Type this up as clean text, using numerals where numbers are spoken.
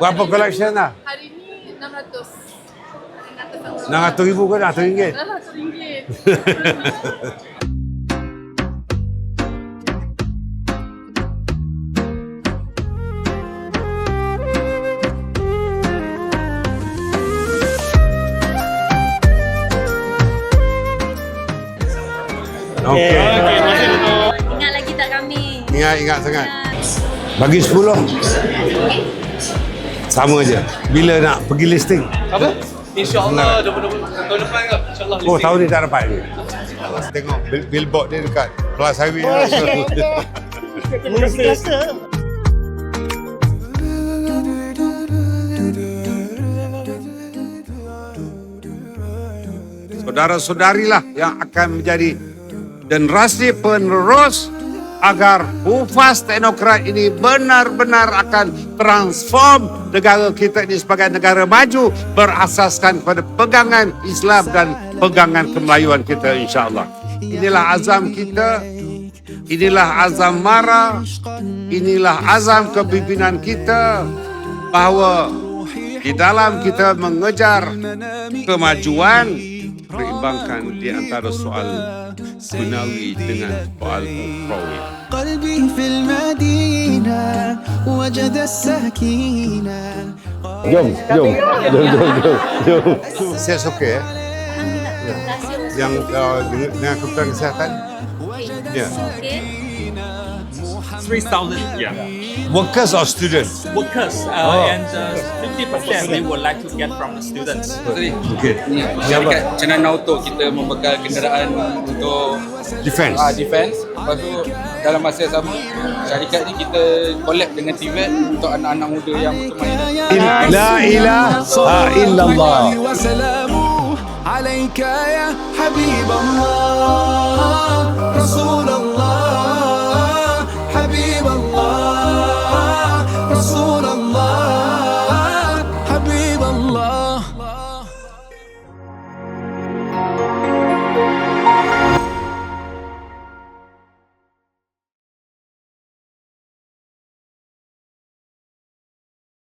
Berapa collection dah? Hari ni 600. 600,000 ke RM600? RM600. Okey. Ingat lagi tak kami? Ingat sangat. Bagi 10. Sama je. Bila nak pergi listing? Apa? InsyaAllah tahun depan ke? InsyaAllah Oh, tahun ni tak dapat ni. Tengok billboard dia dekat Plus Highway. Saudara-saudarilah yang akan menjadi generasi penerus agar hufaz teknokrat ini benar-benar akan transform negara kita ini sebagai negara maju berasaskan pada pegangan Islam dan pegangan kemelayuan kita, insya-Allah. Inilah azam kita, inilah azam Mara, inilah azam kepimpinan kita bahawa di dalam kita mengejar kemajuan berimbangkan di antara soal dunawi dengan soal ukhrawi. قلبي في المدينة وجد السكينة. Jom. Sihat okey Yang dengan keputusan kesihatan? Ya. 3,000, yeah. Workers or students? Workers, and 50% we would like to get from the students. Okey. Syarikat Cenana Auto kita membekal kenderaan untuk Defense. defense. Lepas tu dalam masa yang sama syarikat ni kita collab dengan TVET untuk anak-anak muda yang berkemahiran. La ilaha illallah. وسلامه عليك يا حبيب الله.